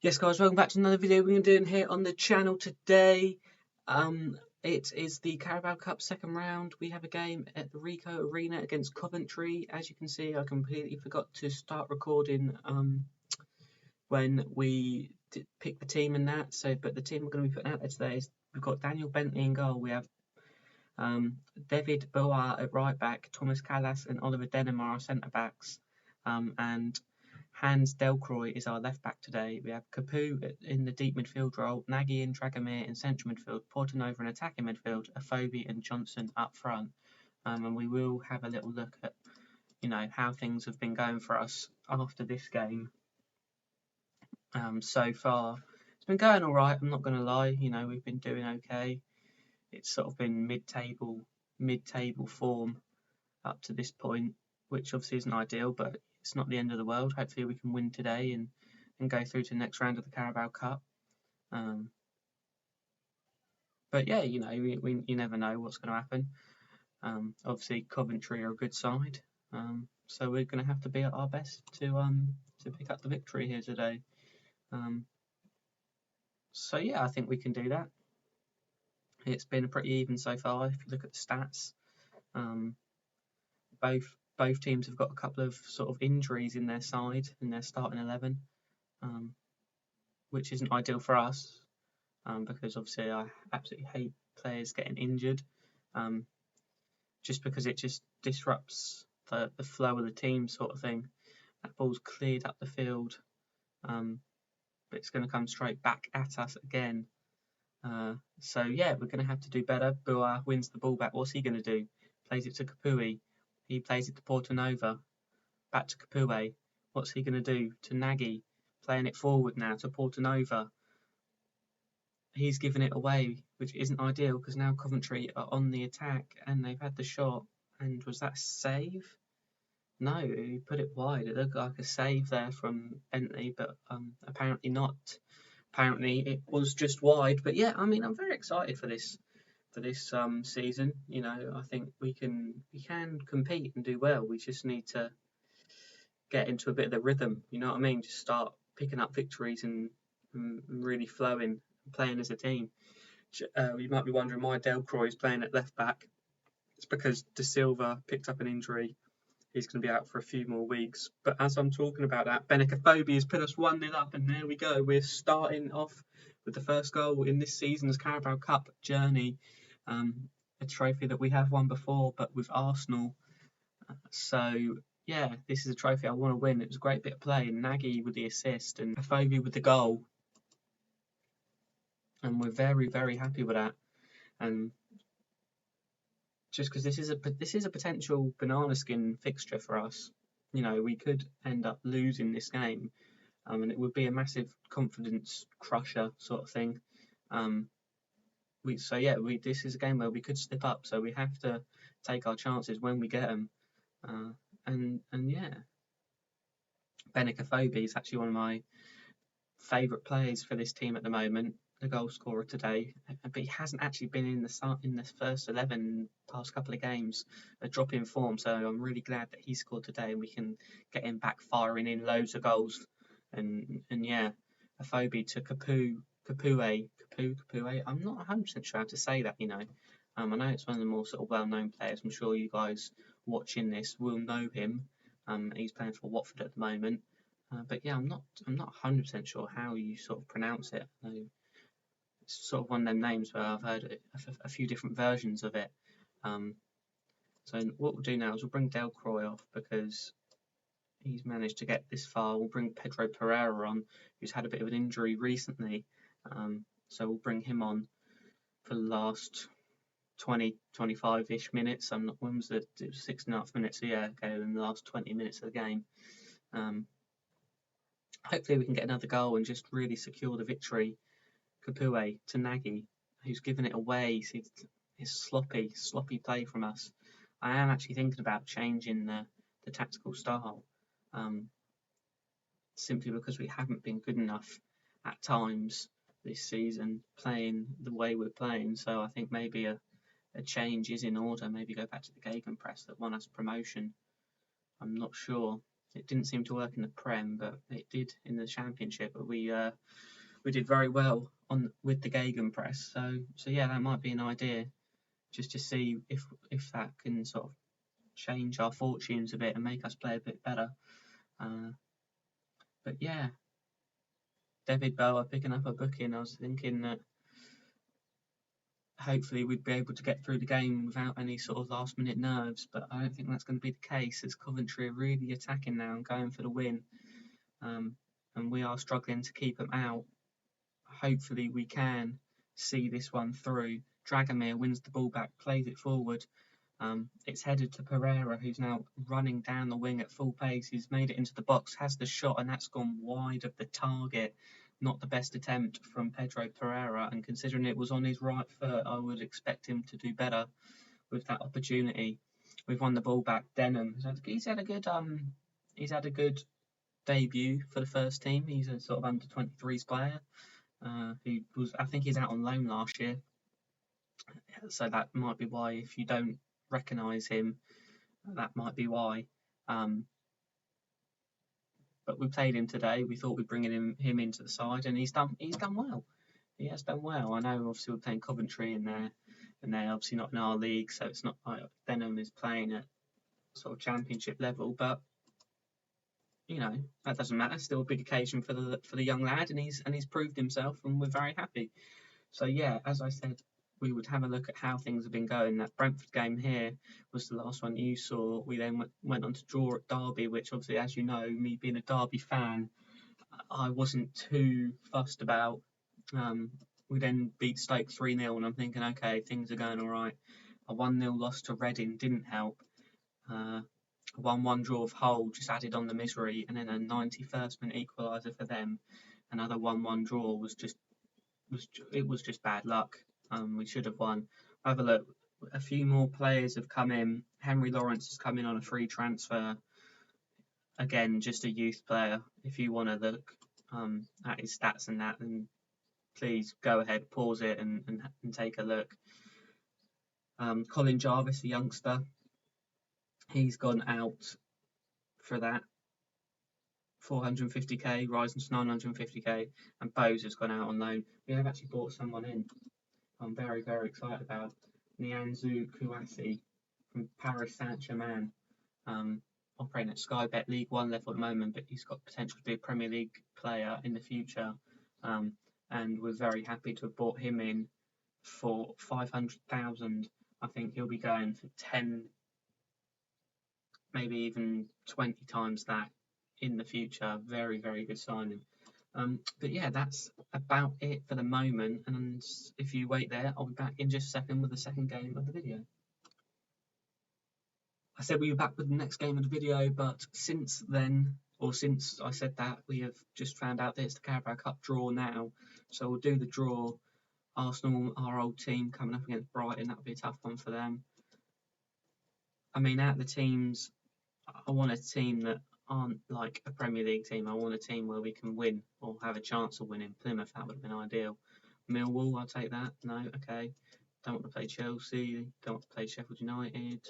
Yes, guys, welcome back to another video we're doing here on the channel today. It is the Carabao Cup second round. We have a game at the Rico Arena against Coventry. As you can see, I completely forgot to start recording when we picked the team and that. But the team we're going to be putting out there today is we've got Daniel Bentley in goal. We have David Boa at right back, Thomas Callas and Oliver Denham are our centre backs, and Hans Delcroix is our left back today. We have Capu in the deep midfield role, Nagy and Dragomir in central midfield, Portanova in attacking midfield, Afobe and Johnson up front. And we will have a little look at, how things have been going for us after this game. So far, it's been going all right. I'm not going to lie. We've been doing okay. It's sort of been mid-table form up to this point, which obviously isn't ideal, but it's not the end of the world. Hopefully we can win today and go through to the next round of the Carabao Cup. But yeah, you never know what's going to happen. Obviously Coventry are a good side, so we're going to have to be at our best to pick up the victory here today. So yeah, I think we can do that. It's been pretty even so far. If you look at the stats, both teams have got a couple of sort of injuries in their side, in their starting 11, which isn't ideal for us, because obviously I absolutely hate players getting injured, just because it just disrupts the flow of the team sort of thing. That ball's cleared up the field, but it's going to come straight back at us again. So yeah, we're going to have to do better. Boa wins the ball back. What's he going to do? Plays it to Capuи. He plays it to Portanova. Back to Capuи. What's he going to do? To Nagy. Playing it forward now to Portanova. He's given it away, which isn't ideal because now Coventry are on the attack and they've had the shot. And was that a save? No, he put it wide. It looked like a save there from Bentley, but apparently not. Apparently it was just wide. But yeah, I'm very excited for this season. I think we can compete and do well. We just need to get into a bit of the rhythm. You know what I mean? Just start picking up victories and really flowing, playing as a team. You might be wondering why Delcroix is playing at left back. It's because De Silva picked up an injury. He's going to be out for a few more weeks. But as I'm talking about that, Benicophobe has put us 1-0 up, and there we go. We're starting off with the first goal in this season's Carabao Cup journey. A trophy that we have won before, but with Arsenal. So yeah, this is a trophy I want to win. It was a great bit of play. Nagy with the assist and Afobe with the goal. And we're very, very happy with that. And just because this is a potential banana skin fixture for us. We could end up losing this game, and it would be a massive confidence crusher sort of thing. This is a game where we could slip up, so we have to take our chances when we get them. And yeah, Benicophobe is actually one of my favourite players for this team at the moment, the goal scorer today, but he hasn't actually been in the first 11 past couple of games, a drop in form. So I'm really glad that he scored today and we can get him back firing in loads of goals. And yeah, Afobe to Capuи. I'm not 100% sure how to say that. I know it's one of the more sort of well-known players. I'm sure you guys watching this will know him. He's playing for Watford at the moment. But yeah, I'm not 100% sure how you sort of pronounce it. It's sort of one of them names where I've heard a few different versions of it. So what we'll do now is we'll bring Delcroix off because he's managed to get this far. We'll bring Pedro Pereira on, who's had a bit of an injury recently. So we'll bring him on for the last 25-ish minutes. When was it? It was 6.5 minutes. So yeah, in the last 20 minutes of the game. Hopefully we can get another goal and just really secure the victory. Capuи to Nagy, who's given it away. It's sloppy play from us. I am actually thinking about changing the tactical style, simply because we haven't been good enough at times this season playing the way we're playing. So I think maybe a change is in order. Maybe go back to the Gegenpress that won us promotion. I'm not sure. It didn't seem to work in the Prem, but it did in the Championship. But we did very well with the gegenpress. So yeah, that might be an idea, just to see if that can sort of change our fortunes a bit and make us play a bit better. But yeah, David Bower picking up a booking. I was thinking that hopefully we'd be able to get through the game without any sort of last minute nerves, but I don't think that's going to be the case, as Coventry are really attacking now and going for the win, and we are struggling to keep them out. Hopefully we can see this one through. Dragomir wins the ball back, plays it forward. It's headed to Pereira, who's now running down the wing at full pace. He's made it into the box, has the shot, and that's gone wide of the target. Not the best attempt from Pedro Pereira, and considering it was on his right foot, I would expect him to do better with that opportunity. We've won the ball back. Denham, he's had a good debut for the first team. He's a sort of under 23s player. I think he's out on loan last year, so that might be why. If you don't recognise him, that might be why. But we played him today. We thought we'd bring him into the side, and he's done well. He has done well. I know obviously we're playing Coventry in there, and they're obviously not in our league, so it's not like Denham is playing at sort of Championship level. But that doesn't matter. Still a big occasion for the young lad, and he's proved himself, and we're very happy. So yeah, as I said, we would have a look at how things have been going. That Brentford game here was the last one you saw. We then went on to draw at Derby, which obviously, as you know, me being a Derby fan, I wasn't too fussed about. We then beat Stoke 3-0, and I'm thinking, okay, things are going all right. A 1-0 loss to Reading didn't help. A 1-1 draw of Hull just added on the misery, and then a 91st minute equaliser for them. Another 1-1 draw was just bad luck. We should have won. Have a look. A few more players have come in. Henry Lawrence has come in on a free transfer. Again, just a youth player. If you want to look at his stats and that, then please go ahead, pause it and take a look. Colin Jarvis, a youngster, he's gone out for that. 450k, rising to 950k, and Bose has gone out on loan. We have actually brought someone in I'm very, very excited about. Nianzou Kouassi from Paris Saint-Germain, operating at Sky Bet League 1 level at the moment, but he's got potential to be a Premier League player in the future. And we're very happy to have brought him in for 500,000. I think he'll be going for 10, maybe even 20 times that in the future. Very, very good signing. But yeah, that's about it for the moment, and if you wait there, I'll be back in just a second with the second game of the video. I said we'll be back with the next game of the video, but since then, or since I said that, we have just found out that it's the Carabao Cup draw now, so we'll do the draw. Arsenal, our old team, coming up against Brighton. That'll be a tough one for them. I mean, out of the teams, I want a team that aren't like a Premier League team. I want a team where we can win or have a chance of winning. Plymouth, that would have been ideal. Millwall, I'll take that. No, okay. Don't want to play Chelsea. Don't want to play Sheffield United.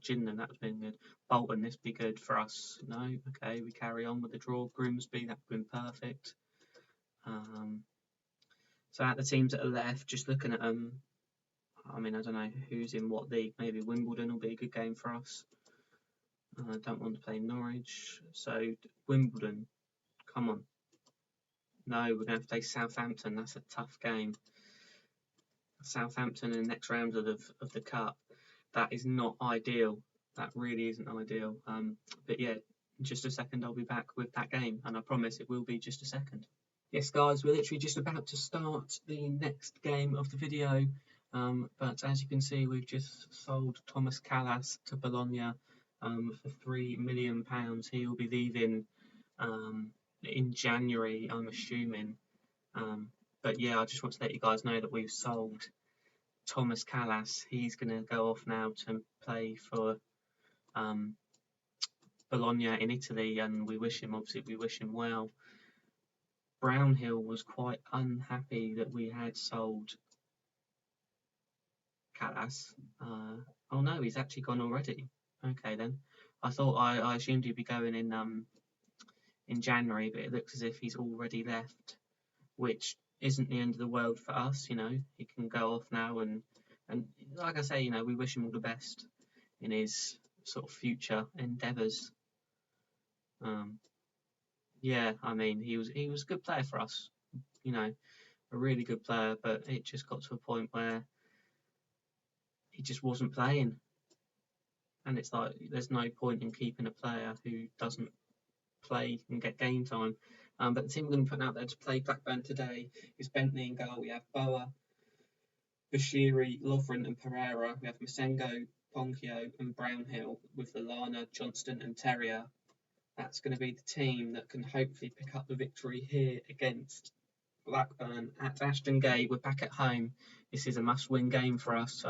Gillingham, that would have been good. Bolton, this would be good for us. No, okay. We carry on with the draw. Grimsby, that would have been perfect. So out the teams that are left, just looking at them, I mean, I don't know who's in what league. Maybe Wimbledon will be a good game for us. I don't want to play Norwich, so Wimbledon, come on. No, we're going to have to play Southampton. That's a tough game. Southampton in the next round of the Cup. That is not ideal. That really isn't ideal. But yeah, in just a second I'll be back with that game, and I promise it will be just a second. Yes, guys, we're literally just about to start the next game of the video. But as you can see, we've just sold Thomas Callas to Bologna for £3 million. He will be leaving in January, I'm assuming. But yeah, I just want to let you guys know that we've sold Thomas Callas. He's going to go off now to play for Bologna in Italy, and we wish him well. Brownhill was quite unhappy that we had sold Callas. Oh no, he's actually gone already. Okay then. I assumed he'd be going in January, but it looks as if he's already left, which isn't the end of the world for us. He can go off now, and like I say, we wish him all the best in his sort of future endeavours. Yeah, I mean, he was a good player for us, a really good player, but it just got to a point where he just wasn't playing, and it's like there's no point in keeping a player who doesn't play and get game time. But the team we're going to put out there to play Blackburn today is Bentley in goal. We have Boa, Bashiri, Lovren and Pereira. We have Masengo, Ponkio and Brownhill with Lallana, Johnston and Terrier. That's going to be the team that can hopefully pick up the victory here against Blackburn at Ashton Gate. We're back at home. This is a must-win game for us.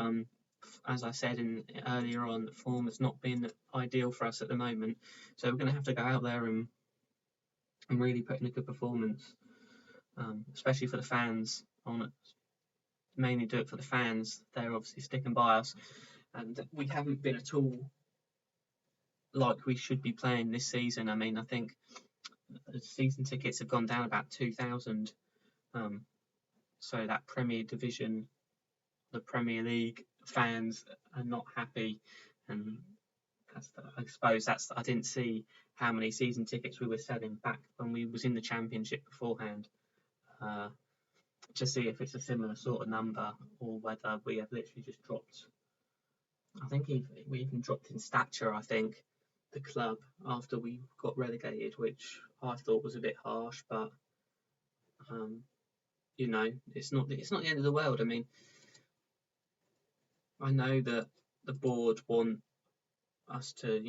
As I said earlier on, the form has not been ideal for us at the moment, so we're going to have to go out there and really put in a good performance, especially for the fans. I want to mainly do it for the fans. They're obviously sticking by us, and we haven't been at all like we should be playing this season. I mean, I think the season tickets have gone down about 2,000. So that Premier Division, the Premier League fans are not happy, and I suppose I didn't see how many season tickets we were selling back when we was in the Championship beforehand, to see if it's a similar sort of number or whether we have literally just dropped. I think we even dropped in stature, I think, the club, after we got relegated, which I thought was a bit harsh, but it's not the end of the world. I mean, I know that the board want us to,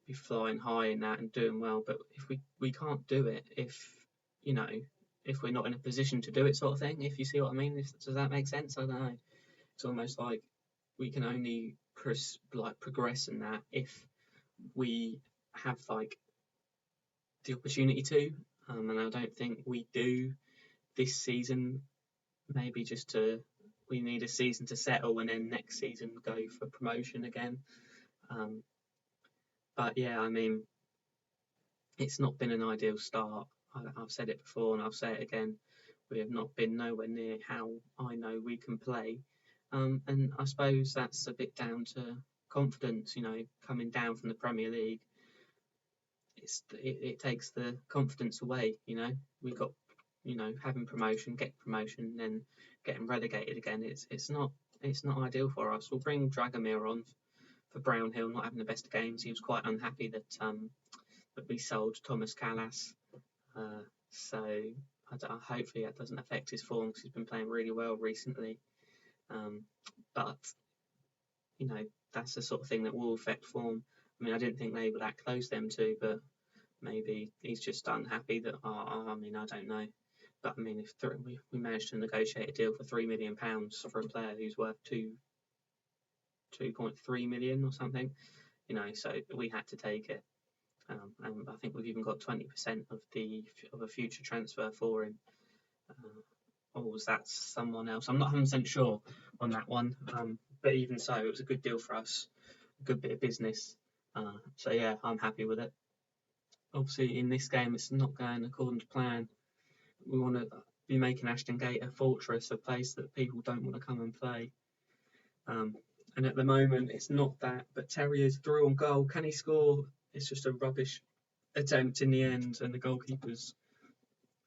be flying high in that and doing well, but if we can't do it if we're not in a position to do it, sort of thing, if you see what I mean. Does that make sense? I don't know. It's almost like we can only progress in that if we have the opportunity to, and I don't think we do this season. Maybe we need a season to settle and then next season go for promotion again. But yeah, I mean, it's not been an ideal start. I've said it before and I'll say it again. We have not been nowhere near how I know we can play. And I suppose that's a bit down to confidence, coming down from the Premier League. It takes the confidence away, we got, having promotion, get promotion, then getting relegated again. It's not ideal for us. We'll bring Dragomir on for Brownhill, not having the best of games. He was quite unhappy that we sold Thomas Callas. So hopefully that doesn't affect his form, because he's been playing really well recently. But that's the sort of thing that will affect form. I mean, I didn't think they were that close, them two, but maybe he's just unhappy that. I mean, I don't know. But I mean, if we managed to negotiate a deal for £3 million for a player who's worth 2.3 million or something, so we had to take it. And I think we've even got 20% of a future transfer for him. Or was that someone else? I'm not 100% sure on that one. But even so, it was a good deal for us, a good bit of business. So yeah, I'm happy with it. Obviously, in this game, it's not going according to plan. We want to be making Ashton Gate a fortress, a place that people don't want to come and play. And at the moment, it's not that. But Terrier's through on goal. Can he score? It's just a rubbish attempt in the end, and the goalkeeper's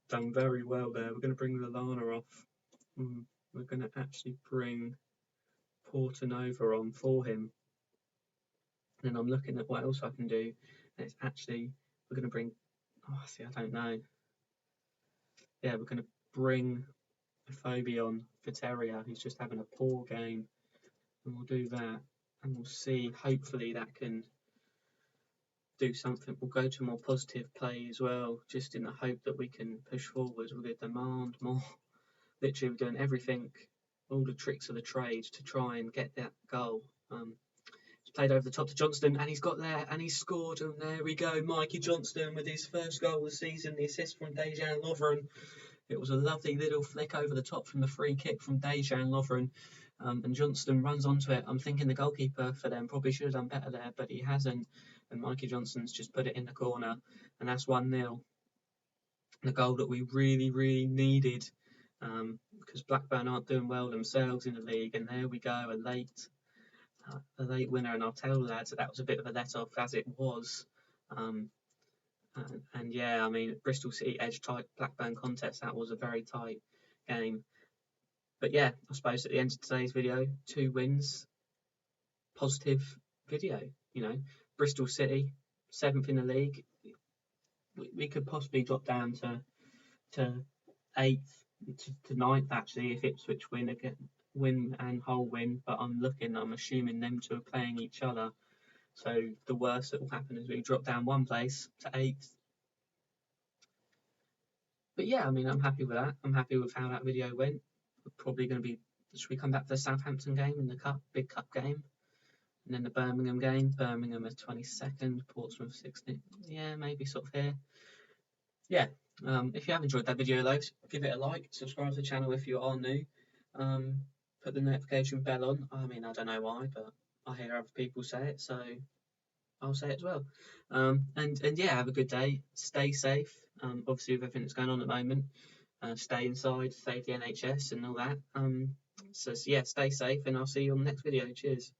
done very well there. We're going to bring Lallana off. We're going to actually bring Portanova on for him. And I'm looking at what else I can do. And it's actually, we're going to bring, I don't know. Yeah, we're going to bring Phobie on for Terrier, who's just having a poor game. And we'll do that. And we'll see, hopefully that can do something. We'll go to more positive play as well, just in the hope that we can push forward. We're going to demand more. Literally, we're doing everything, all the tricks of the trade to try and get that goal. He's played over the top to Johnston, and he's got there, and he's scored. And there we go, Mikey Johnston with his first goal of the season, the assist from Dejan Lovren. It was a lovely little flick over the top from the free kick from Dejan Lovren. And Johnston runs onto it. I'm thinking the goalkeeper for them probably should have done better there, but he hasn't. and Mikey Johnson's just put it in the corner, and that's 1-0. The goal that we really, really needed, because Blackburn aren't doing well themselves in the league, and there we go, a late winner, and I'll tell lads that was a bit of a let-off as it was. And yeah, I mean, Bristol City edged tight Blackburn contest. That was a very tight game. But yeah, I suppose at the end of today's video, 2 wins, positive video. Bristol City, 7th in the league. We could possibly drop down to 8th, to 9th actually, if Ipswich win and Hull win. But I'm assuming them two are playing each other. So the worst that will happen is we drop down 1 place to 8th. But yeah, I mean, I'm happy with that. I'm happy with how that video went. We're probably going to be... Should we come back for the Southampton game in the big cup game? And then the Birmingham game. Birmingham is 22nd, Portsmouth 16th. Yeah, maybe sort of here. Yeah, if you have enjoyed that video, though, give it a like. Subscribe to the channel if you are new. Put the notification bell on. I mean, I don't know why, but I hear other people say it, so I'll say it as well. And yeah, have a good day. Stay safe. Obviously, with everything that's going on at the moment, stay inside, save the NHS and all that. So yeah, stay safe, and I'll see you on the next video. Cheers.